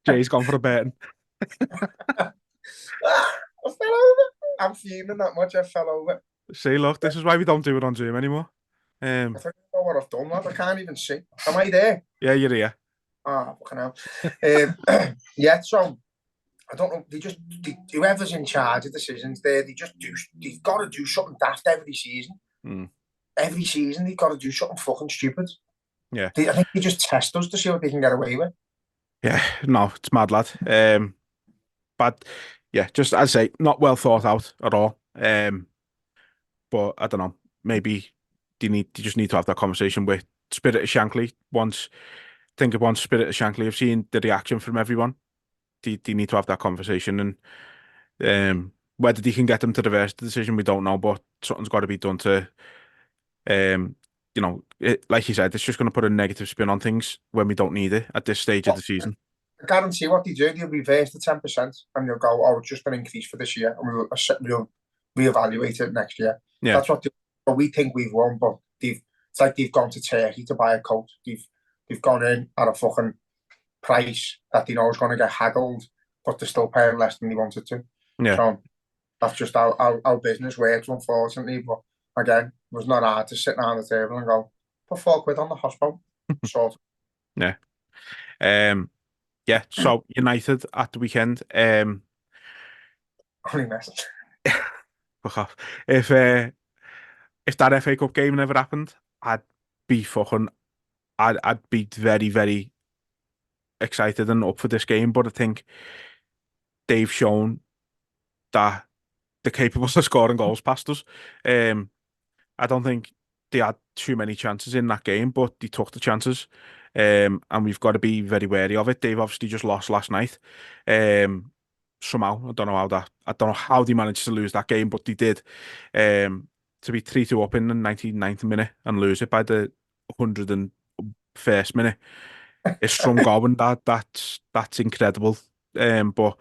Jay's gone for a betting. I fell over. I'm fuming that much. I fell over. See, look, this is why we don't do it on Zoom anymore. I think I know what I've done, lad. I can't even see. Am I there? Yeah, you're here. Fucking hell. Yeah, so I don't know. Whoever's in charge of decisions there, they've got to do something daft every season. Every season, they've got to do something fucking stupid. Yeah. I think they just test us to see what they can get away with. Yeah, no, it's mad, lad. But yeah, just as I say, not well thought out at all. But I don't know, maybe they just need to have that conversation with Spirit of Shankly. Once Spirit of Shankly have seen the reaction from everyone, they need to have that conversation. And whether they can get them to reverse the decision, we don't know. But something's got to be done to, like you said, it's just going to put a negative spin on things when we don't need it at this stage of the season. I guarantee what they do, they'll reverse the 10% and they'll go, oh, it's just an increase for this year, and we'll reevaluate it next year. Yeah. That's what we think we've won, but it's like they've gone to Turkey to buy a coat. They've gone in at a fucking price that they know is going to get haggled, but they're still paying less than they wanted to. Yeah. So that's just how business works, unfortunately. But again, it was not hard to sit down the table and go, put £4 on the hospital. Sort of. Yeah. Yeah, so United at the weekend. Only message. Fuck off. If that FA Cup game never happened, I'd be very, very excited and up for this game. But I think they've shown that they're capable of scoring goals past us. I don't think they had too many chances in that game, but they took the chances. And we've got to be very wary of it. They've obviously just lost last night. Somehow, I don't know how they managed to lose that game, but they did. To be 3-2 up in the 99th minute and lose it by the 101st minute, it's from going. That's incredible. But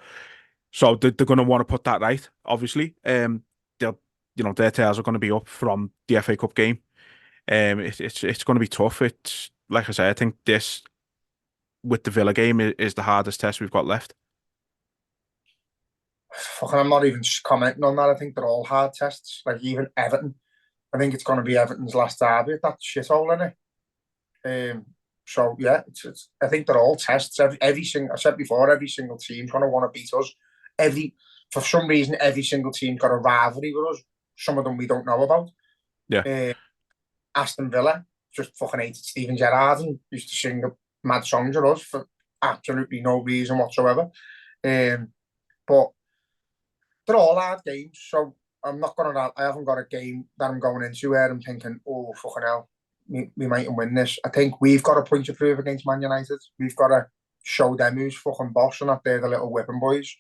so they're going to want to put that right. Obviously, their tails are going to be up from the FA Cup game. It's going to be tough. It's like I say, I think this with the Villa game is the hardest test we've got left. Fucking, I'm not even commenting on that. I think they're all hard tests. Like even Everton, I think it's going to be Everton's last derby at that shithole, isn't it? So yeah, I think they're all tests. Every single, I said before, every single team's going to want to beat us. For some reason, every single team's got a rivalry with us. Some of them we don't know about. Yeah. Aston Villa just fucking hated Steven Gerrard and used to sing mad songs at us for absolutely no reason whatsoever. But they're all hard games, so I haven't got a game that I'm going into where I'm thinking, oh fucking hell, we mightn't win this. I think we've got a point to prove against Man United. We've got to show them who's fucking boss and that they're the little whipping boys,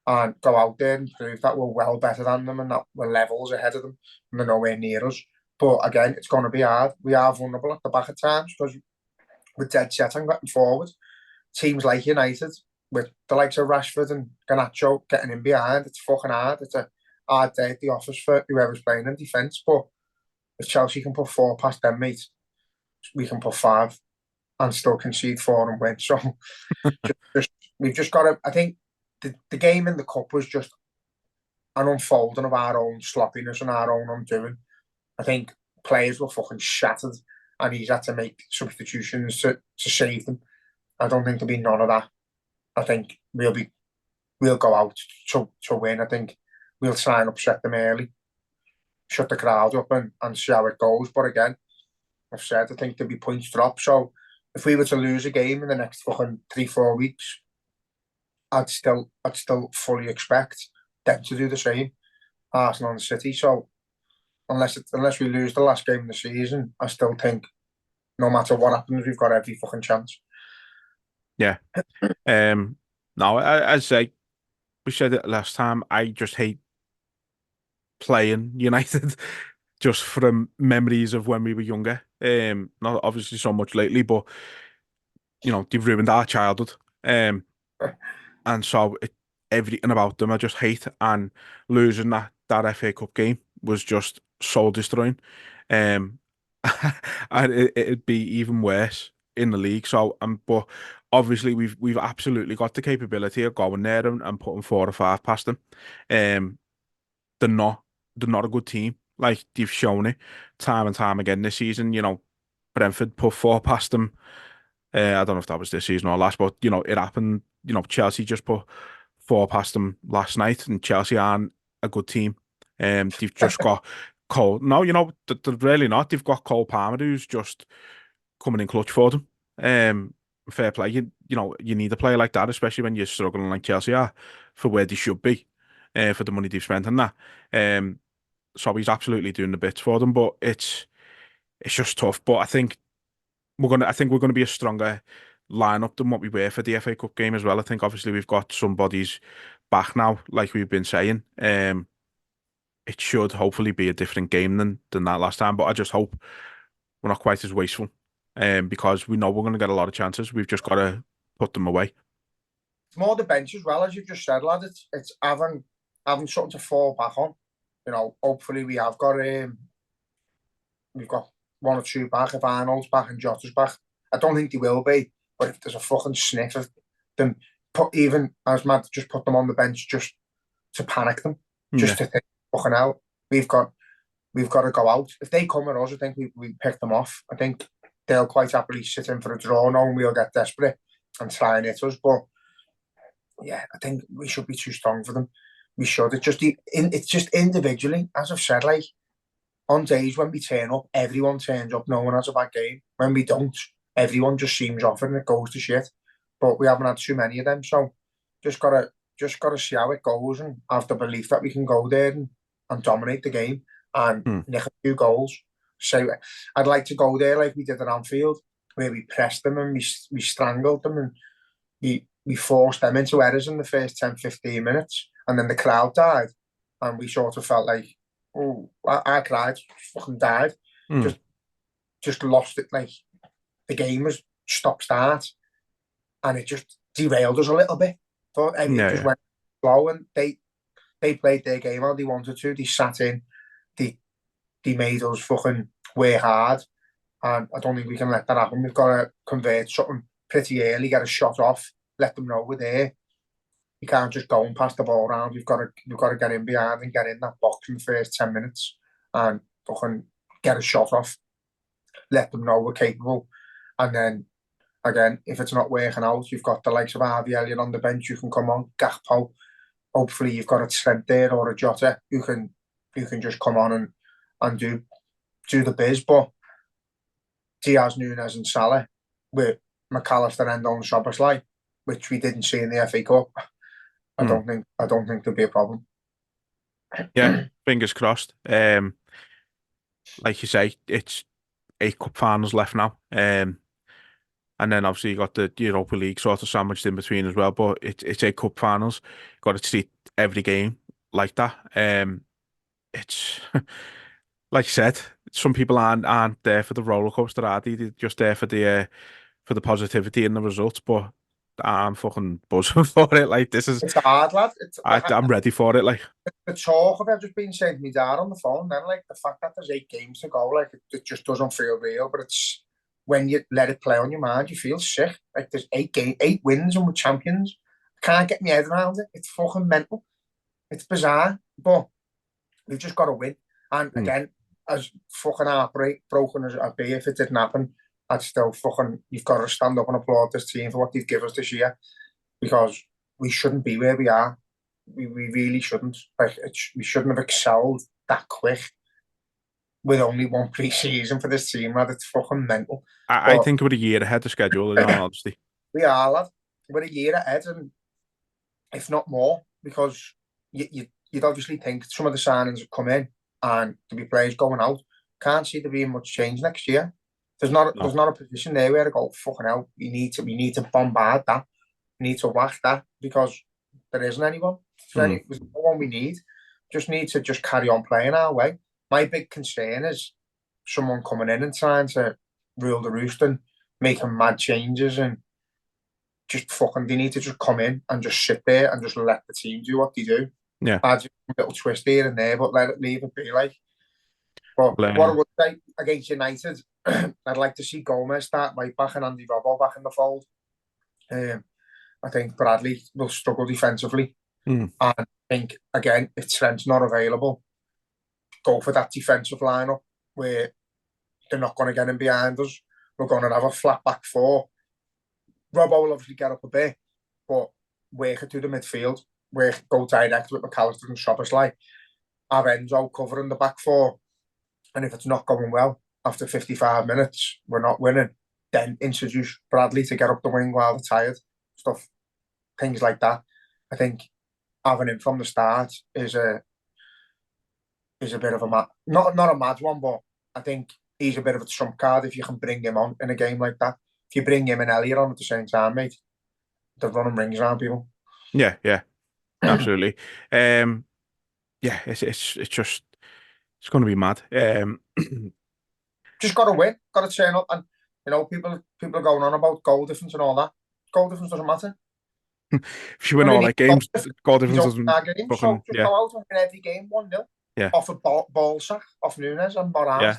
and go out there and prove that we're well better than them and that we're levels ahead of them and they're nowhere near us. But again, it's going to be hard. We are vulnerable at the back at times because we're dead set on getting forward. Teams like United, with the likes of Rashford and Garnacho getting in behind, it's fucking hard. It's a hard day at the office for whoever's playing in defence. But if Chelsea can put 4 past them, mate, we can put 5 and still concede 4 and win. So we've just got to. I think the game in the cup was just an unfolding of our own sloppiness and our own undoing. I think players were fucking shattered and he's had to make substitutions to save them. I don't think there'll be none of that. I think we'll go out to win. I think we'll try and upset them early, shut the crowd up and see how it goes. But again, I've said I think there'll be points drop. So if we were to lose a game in the next fucking 3-4 weeks, I'd still fully expect them to do the same, Arsenal and City. So unless we lose the last game of the season, I still think no matter what happens, we've got every fucking chance. Yeah. No, as I say, we said it last time, I just hate playing United just from memories of when we were younger. Not obviously so much lately, but they've ruined our childhood. And so everything about them I just hate, and losing that FA Cup game was just soul destroying. And it'd be even worse in the league. So but obviously we've absolutely got the capability of going there and putting 4 or 5 past them. They're not a good team. Like they've shown it time and time again this season. Brentford put 4 past them. I don't know if that was this season or last, but it happened. Chelsea just put 4 past them last night, and Chelsea aren't a good team. They've just got Cole. No, they're really not. They've got Cole Palmer who's just coming in clutch for them. Fair play. You need a player like that, especially when you're struggling like Chelsea are for where they should be, for the money they've spent on that. So he's absolutely doing the bits for them, but it's just tough. But I think we're gonna be a stronger lineup than what we were for the FA Cup game as well. I think obviously we've got some bodies back now, like we've been saying. It should hopefully be a different game than that last time, but I just hope we're not quite as wasteful. Because we know we're going to get a lot of chances. We've just got to put them away. It's more the bench as well, as you've just said, lad. It's having something to fall back on. Hopefully we've got 1 or 2 back. If Arnold's back and Jota's back, I don't think they will be. But if there's a fucking sniff of them, just put them on the bench just to panic them, just to think, fucking hell, we've got to go out. If they come at us, I think we pick them off. I think they'll quite happily sit in for a draw now and we'll get desperate and try and hit us. But yeah, I think we should be too strong for them. We should. It's just individually, as I've said, like on days when we turn up, everyone turns up, no one has a bad game. When we don't, everyone just seems off and it goes to shit. But we haven't had too many of them, so just gotta see how it goes and have the belief that we can go there and dominate the game and nick a few goals. So I'd like to go there like we did at Anfield, where we pressed them and we strangled them and we forced them into errors in the first 10-15 minutes, and then the crowd died and we sort of felt like, oh, I cried, fucking died, just lost it. Like the game was stop-start and it just derailed us a little bit. But everything just went slow, and they played their game how they wanted to. They sat in, they made us fucking work hard, and I don't think we can let that happen. We've got to convert something pretty early, get a shot off, let them know we're there. You can't just go and pass the ball around. We've got to get in behind and get in that box in the first 10 minutes and fucking get a shot off. Let them know we're capable. And then, again, if it's not working out, you've got the likes of Harvey Elliott on the bench. You can come on, Gakpo. Hopefully you've got a Trent there or a Jota. You can just come on and do the biz. But Diaz, Nunes and Salah with Mac Allister and on Szoboszlai, which we didn't see in the FA Cup, I don't think there'll be a problem. Yeah, fingers crossed. Like you say, it's 8 cup finals left now. And then obviously you got the Europa League sort of sandwiched in between as well. But it's 8 cup finals. Got to treat every game like that. It's like you said, some people aren't there for the roller coaster, are they? They're just there for the positivity and the results. But I'm fucking buzzing for it. Like it's hard, lad. I'm ready for it. Like the talk of it just being saying to me dad on the phone. Then like the fact that there's 8 games to go, like it just doesn't feel real. But it's when you let it play on your mind, you feel sick. Like there's 8 wins and we're champions. I can't get my head around it. It's fucking mental. It's bizarre, but we've just got to win. And again, as fucking heartbroken as I'd be if it didn't happen, I'd still fucking, you've got to stand up and applaud this team for what they've given us this year, because we shouldn't be where we are. We really shouldn't. Like we shouldn't have excelled that quick with only one pre-season for this team, lad. It's fucking mental. I think we're a year ahead of schedule, in all honesty. We are, lad. We're a year ahead, and if not more, because you'd obviously think some of the signings have come in and there'll be players going out. Can't see there being much change next year. There's not a position there where I go, fucking hell, we need to bombard that. We need to whack that, because there isn't anyone. There's no one we need. Just need to just carry on playing our way. My big concern is someone coming in and trying to rule the roost and making mad changes, and just fucking, they need to just come in and just sit there and just let the team do what they do. Yeah. Add a little twist here and there, but leave it be like. But what I would say against United, I'd like to see Gomez start right back and Andy Robbo back in the fold. I think Bradley will struggle defensively. And I think, again, if Trent's not available, go for that defensive lineup where they're not going to get in behind us. We're going to have a flat back 4. Robbo will obviously get up a bit, but work it through the midfield. Go direct with Mac Allister and Szoboszlai. Have Enzo covering the back 4. And if it's not going well, after 55 minutes, we're not winning, then introduce Bradley to get up the wing while they're tired. Things like that. I think having him from the start is a bit of a not a mad one, but I think he's a bit of a trump card if you can bring him on in a game like that. If you bring him and Elliott on at the same time, mate, they're running rings around people. Yeah, absolutely. It's going to be mad. Just got to win, got to turn up, and people are going on about goal difference and all that. Goal difference doesn't matter. If you win all like games, goal difference doesn't. So just go out and win every game 1-0. Yeah. Off a ball sack off Nunes and Morales.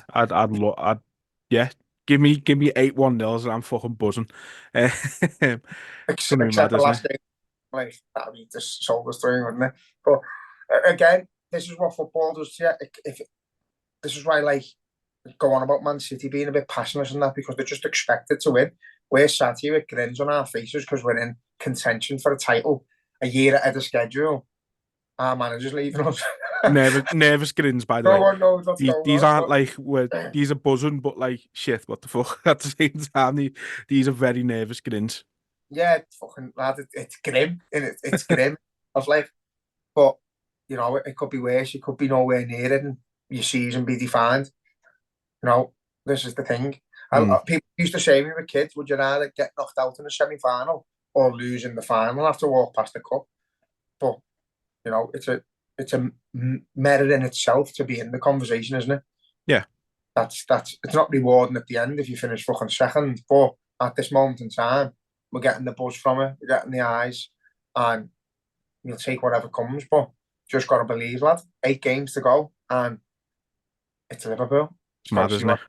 Yeah, Give me 8-1-0s and I'm fucking buzzing. Except the last game, like that'd be just soul destroying, wouldn't it? But again, this is what football does to you. This is why, like, go on about Man City being a bit passionate and that, because they're just expected to win. We're sat here with grins on our faces because we're in contention for a title a year ahead of schedule. Our manager's leaving us. Nervous grins, by the way. No one knows what's going these on, aren't like these are buzzing, but like shit. What the fuck? At the same time, these are very nervous grins. Yeah, it's fucking lad. It's grim, and it's grim. I was like, but it could be worse. You could be nowhere near it, and your season be defined. This is the thing. People used to say when we were kids, would you rather get knocked out in the semi-final or lose in the final and have to walk past the cup? But it's a merit in itself to be in the conversation, isn't it? Yeah. That's it's not rewarding at the end if you finish fucking second, but at this moment in time, we're getting the buzz from it, we're getting the eyes, and you'll take whatever comes. But just got to believe, lad. 8 games to go, and it's Liverpool. It's mad, isn't it?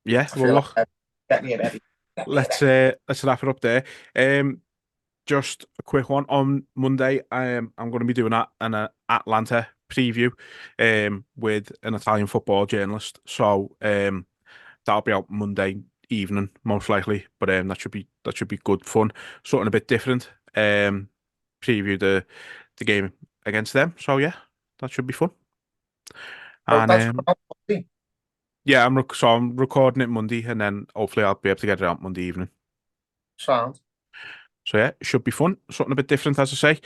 Yeah, I well, feel look, like get me ready. let's wrap it up there. Just a quick one on Monday. I'm going to be doing an Atlanta preview with an Italian football journalist. So that'll be out Monday evening, most likely. But that should be good fun. Something a bit different. Preview the game against them. So yeah, that should be fun. So And that's coming out Monday. yeah, so I'm recording it Monday, and then hopefully I'll be able to get it out Monday evening. Sound. So yeah, it should be fun. Something a bit different, as I say.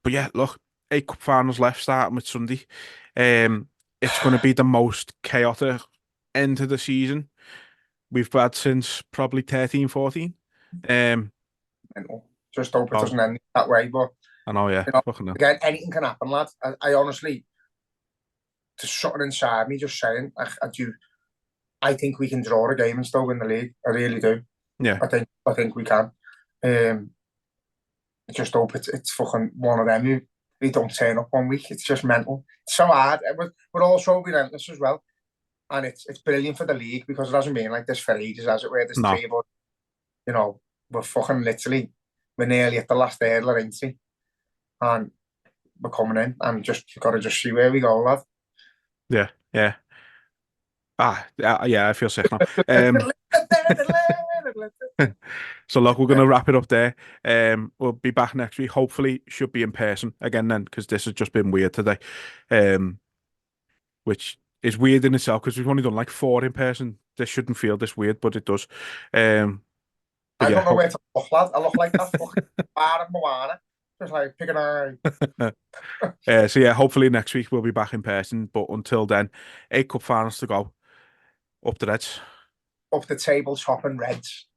But yeah, look, 8 cup finals left, starting with Sunday. It's going to be the most chaotic end to the season we've had since probably 13-14. Mental. Just hope it Oh, doesn't end that way. But I know, yeah, you know, fucking hell. again, anything can happen, lad. I honestly, there's something inside me just saying, I think we can draw a game and still win the league. I really do. Yeah, I think we can. I just hope it's fucking one of them who don't turn up 1 week. It's just mental. It's so hard. We're also relentless as well. And it's brilliant for the league because it hasn't been like this for ages, as it were. There's no, three of us, you know, we're nearly at the last hurdle, ain't we? And we're coming in and you've got to just see where we go, lad. yeah, yeah. Yeah, I feel sick now. So look, we're gonna wrap it up there. We'll be back next week. Hopefully, should be in person again then, because this has just been weird today. Which is weird in itself because we've only done like 4 in person. This shouldn't feel this weird, but it does. But I yeah, don't know where to look, lad. I look like that fucking bar of Moana. Just like pick an eye. so yeah, hopefully next week we'll be back in person. But until then, 8 cup finals to go. Up the Reds. Up the table, chopping Reds.